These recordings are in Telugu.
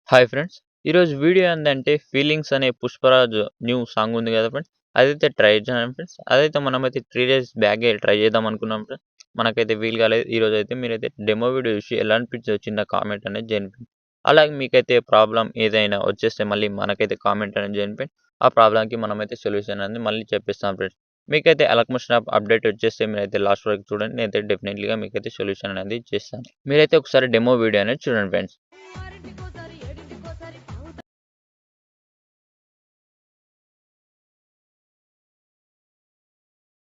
Hi friends. ఈరోజు వీడియో ఏందంటే 'ఫీలింగ్స్' అనే 'పుష్పరాజ్' న్యూ సాంగ్ ఉంది కదా ఫ్రెండ్స్. అదైతే ట్రై చేశాను ఫ్రెండ్స్. అదైతే మనమైతే 3 డేస్ బ్యాకే ట్రై చేద్దాం అనుకున్నాం ఫ్రెండ్స్. మనకైతే వీలు కాలేదు. ఈరోజైతే మీరైతే డెమో వీడియో చూసి ఎలా అనిపించిందో చిన్న కామెంట్ అనేది చేయండి ఫ్రెండ్స్. అలాగే మీకైతే ప్రాబ్లమ్ ఏదైనా వచ్చేస్తే మళ్ళీ మనకైతే కామెంట్ అనేది చేయండి ఫ్రెండ్స్. ఆ ప్రాబ్లమ్‌కి మనమైతే సొల్యూషన్ అనేది మళ్ళీ చెప్పిస్తాం ఫ్రెండ్స్. మీకైతే ఎలక్మోషన్ యాప్ అప్డేట్ వచ్చేస్తే మీరైతే లాస్ట్ వరకు చూడండి. నేనైతే డెఫినెట్‌లీగా మీకైతే సొల్యూషన్ అనేది చేస్తాను. మీరైతే ఒకసారి డెమో వీడియో అనేది చూడండి ఫ్రెండ్స్. ఆరింటికోసారి ఏడింటికోసారి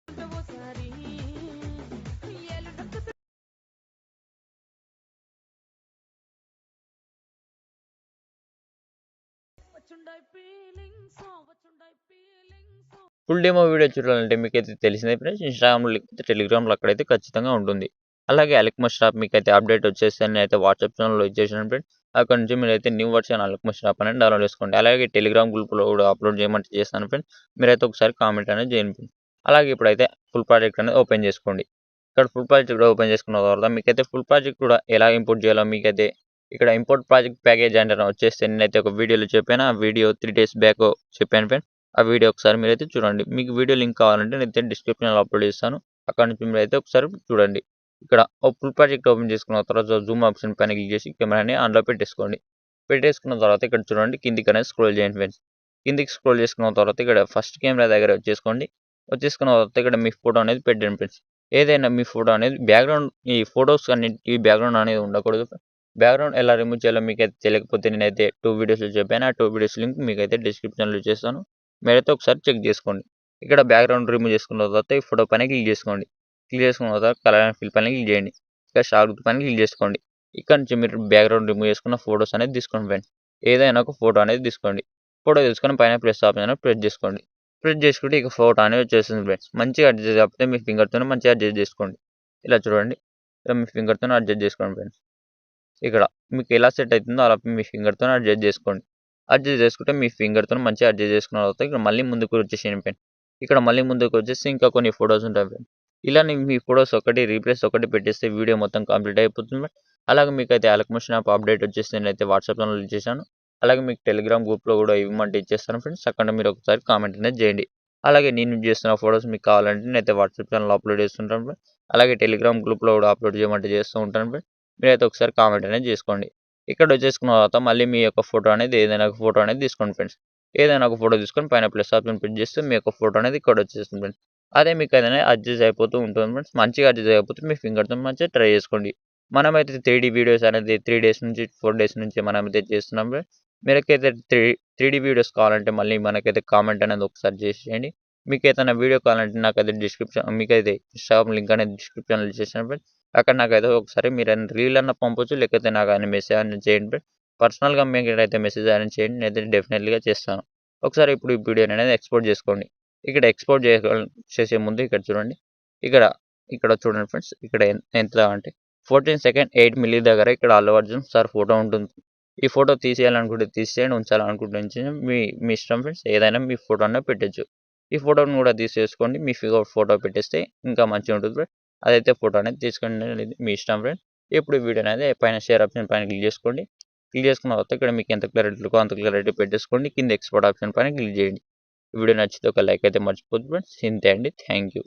తాగుతావోసారి ఏళ్ళు నక్కుతూ వచ్చుండాయి ఫీలింగ్స్ ఫుల్ డెమో వీడియో చూడాలంటే మీకైతే తెలిసిందే ఫ్రెండ్స్. ఇన్‌స్టాగ్రామ్‌లో లేకపోతే టెలిగ్రామ్‌లో అక్కడైతే ఖచ్చితంగా ఉంటుంది. అలాగే అలెక్మా స్టాప్ మీకైతే అప్డేట్ వచ్చేస్తే నేనైతే వాట్సాప్ ఛానెల్‌లో ఇచ్చేసాను ఫ్రెండ్స్. అక్కడ నుంచి మీరైతే న్యూ వర్షన్ అలెక్మా స్టాప్ అనేది డౌన్‌లోడ్ చేసుకోండి. అలాగే టెలిగ్రామ్ గ్రూప్‌లో కూడా అప్లోడ్ చేయమంటే చేస్తాను ఫ్రెండ్స్. మీరైతే ఒకసారి కామెంట్ అనేది చేయండి ఫ్రెండ్స్. అలాగే ఇప్పుడైతే ఫుల్ ప్రాజెక్ట్ అనేది ఓపెన్ చేసుకోండి. ఇక్కడ ఫుల్ ప్రాజెక్ట్ కూడా ఓపెన్ చేసుకున్న తర్వాత మీకైతే ఫుల్ ప్రాజెక్ట్ కూడా ఎలా ఇంపోర్ట్ చేయాలో మీకైతే ఇక్కడ ఇంపోర్ట్ ప్రాజెక్ట్ ప్యాకేజ్ అంటే వచ్చేస్తే నేనైతే ఒక వీడియోలో చెప్పాను. ఆ వీడియో 3 డేస్ బ్యాక్ చెప్పాను ఫ్రెండ్స్. ఆ వీడియో ఒకసారి మీరైతే చూడండి. మీకు వీడియో లింక్ కావాలంటే నేనైతే డిస్క్రిప్షన్‌లో అప్లోడ్ చేస్తాను. అక్కడ నుంచి మీరైతే ఒకసారి చూడండి. ఇక్కడ ఫుల్ ప్రాజెక్ట్ ఓపెన్ చేసుకున్న తర్వాత జూమ్ ఆప్షన్ పైన క్లిక్ చేసి కెమెరాని ఆన్‌లో పెట్టేసుకోండి. పెట్టేసుకున్న తర్వాత ఇక్కడ చూడండి కిందికి అనేది స్క్రోల్ చేయండి ఫ్రెండ్స్. కిందికి స్క్రోల్ చేసుకున్న తర్వాత ఇక్కడ ఫస్ట్ కెమెరా దగ్గర వచ్చేసుకోండి. వచ్చేసుకున్న తర్వాత ఇక్కడ మీ ఫోటో అనేది పెట్టండి ఫ్రెండ్స్. ఏదైనా మీ ఫోటో అనేది బ్యాక్‌గ్రౌండ్ ఈ ఫోటోస్ అన్నిటికి బ్యాక్‌గ్రౌండ్ అనేది ఉండకూడదు. బ్యాక్‌గ్రౌండ్ ఎలా రిమూవ్ చేయాలో మీకైతే తెలియకపోతే నేనైతే 2 వీడియోస్‌లో చెప్పాను. ఆ 2 వీడియోస్ లింక్ మీకైతే డిస్క్రిప్షన్‌లో ఇచ్చేస్తాను. మీరైతే ఒకసారి చెక్ చేసుకోండి. ఇక్కడ బ్యాక్‌గ్రౌండ్ రిమూవ్ చేసుకున్న తర్వాత ఈ ఫోటో పైన క్లిక్ చేసుకోండి. క్లిక్ చేసుకున్న తర్వాత కలర్ అండ్ ఫిల్ పైన క్లిక్ చేయండి. ఇక్కడ షార్ప్ గుర్తు పైన క్లిక్ చేసుకోండి. ఇక్కడ నుంచి మీరు బ్యాక్‌గ్రౌండ్ రిమూవ్ చేసుకున్న ఫోటోస్ అనేది తీసుకోండి ఫ్రెండ్స్. ఏదైనా ఒక ఫోటో అనేది తీసుకోండి. ఫోటో తీసుకొని పైన ప్లస్ ఆప్షన్ అనేది ప్రెస్ చేసుకోండి. ప్రెస్ చేసుకుంటే ఇక ఫోటో అనేది వచ్చేస్తుంది ఫ్రెండ్స్. మంచిగా అడ్జస్ట్ కాకపోతే మీ ఫింగర్‌తోనే మంచిగా అడ్జస్ట్ చేసుకోండి. ఇలా చూడండి. ఇలా మీ ఫింగర్‌తోనే అడ్జస్ట్ చేసుకోండి ఫ్రెండ్స్. ఇక్కడ మీకు ఎలా సెట్ అవుతుందో అలా మీ ఫింగర్‌తోని అడ్జస్ట్ చేసుకోండి. అడ్జస్ట్ చేసుకుంటే మీ ఫింగర్‌తోని మంచిగా అడ్జస్ట్ చేసుకున్న తర్వాత ఇక్కడ మళ్ళీ ముందుకు వచ్చేసేయండి ఫ్రెండ్స్. ఇక్కడ మళ్ళీ ముందుకు వచ్చేసి ఇంకా కొన్ని ఫోటోస్ ఉంటాయి ఫ్రెండ్స్. ఇలానే మీ ఫోటోస్ ఒకటి రీప్లేస్ ఒకటి పెట్టేస్తే వీడియో మొత్తం కంప్లీట్ అయిపోతుంది ఫ్రెండ్స్. అలాగే మీకైతే అలకమోషన్ యాప్ అప్డేట్ వచ్చేసి నేనైతే వాట్సాప్ ఛానెల్‌లో ఇచ్చేసాను. అలాగే మీకు టెలిగ్రామ్ గ్రూప్‌లో కూడా ఇవ్వమంటే ఇచ్చేస్తాను ఫ్రెండ్స్. అక్కడ మీరు ఒకసారి కామెంట్ అనేది చేయండి. అలాగే నేను యూజ్ చేస్తున్న ఫోటోస్ మీకు కావాలంటే నేనైతే వాట్సాప్ ఛానెల్‌లో అప్లోడ్ చేస్తుంటాను ఫ్రెండ్స్. అలాగే టెలిగ్రామ్ గ్రూప్‌లో కూడా అప్లోడ్ చేయమంటే చేస్తూ ఉంటాను ఫ్రెండ్స్. మీరైతే ఒకసారి కామెంట్ అనేది చేసుకోండి. ఇక్కడ వచ్చేసుకున్న తర్వాత మళ్ళీ మీ యొక్క ఫోటో అనేది ఏదైనా ఒక ఫోటో అనేది తీసుకోండి ఫ్రెండ్స్. ఏదైనా ఒక ఫోటో తీసుకొని పైన ప్లస్ ఆప్షన్ క్లిక్ చేస్తే మీ యొక్క ఫోటో అనేది ఇక్కడ వచ్చేస్తుంది ఫ్రెండ్స్. అదే మీకు ఏదైనా అడ్జస్ట్ అయిపోతూ ఉంటుంది ఫ్రెండ్స్. మంచిగా అడ్జస్ట్ అయిపోతే మీ ఫింగర్‌తో మంచిగా ట్రై చేసుకోండి. మనమైతే 3 వీడియోస్ అనేది 3 డేస్ నుంచి 4 డేస్ నుంచి మనమైతే చేస్తున్నాం ఫ్రెండ్స్. మీరకైతే 3 వీడియోస్ కావాలంటే మళ్ళీ మనకైతే కామెంట్ అనేది ఒకసారి చేసేయండి. మీకేదైనా వీడియో కావాలంటే నాకైతే మీకైతే ఇన్‌స్టాగ్రామ్ లింక్ అనేది డిస్క్రిప్షన్‌లో ఇచ్చేసాను ఫ్రెండ్స్. అక్కడ నాకైతే ఒకసారి మీరైనా రీల్ అన్నా పంపొచ్చు. లేకపోతే నాకైనా మెసేజ్ అయినా చేయండి. పర్సనల్‌గా మీకైతే మెసేజ్ అయినా చేయండి. నేనైతే డెఫినెట్‌లీగా చేస్తాను. ఒకసారి ఇప్పుడు ఈ వీడియోని అనేది ఎక్స్‌పోర్ట్ చేసుకోండి. ఇక్కడ ఎక్స్‌పోర్ట్ చేసే ముందు ఇక్కడ చూడండి. ఇక్కడ, ఇక్కడ చూడండి ఫ్రెండ్స్. ఇక్కడ ఎంత అంటే 14 సెకండ్ 8 మిల్లీ దగ్గర ఇక్కడ అల్లు అర్జున్ సార్ ఫోటో ఉంటుంది. ఈ ఫోటో తీసేయాలనుకుంటే తీసేయండి. ఉంచాలనుకుంటే ఉంచండి. మీ ఇష్టం ఫ్రెండ్స్. ఏదైనా మీ ఫోటో అన్నా పెట్టొచ్చు. ఈ ఫోటోని కూడా తీసేసుకోండి. మీ ఫోటో పెట్టేస్తే ఇంకా మంచిగా ఉంటుంది ఫ్రెండ్స్. అదైతే ఫోటో అనేది తీసుకోండి అనేది మీ ఇష్టం ఫ్రెండ్స్. ఇప్పుడు వీడియో అనేది పైన షేర్ ఆప్షన్ పైన క్లిక్ చేసుకోండి. క్లిక్ చేసుకున్న తర్వాత ఇక్కడ మీకు ఎంత క్లారిటీకో అంత క్లారిటీ పెట్టేసుకోండి. కింద ఎక్స్‌పోర్ట్ ఆప్షన్ పైన క్లిక్ చేయండి. వీడియో నచ్చితే ఒక లైక్ అయితే మర్చిపోద్దు ఫ్రెండ్స్. ఇంతే అండి. Thank you.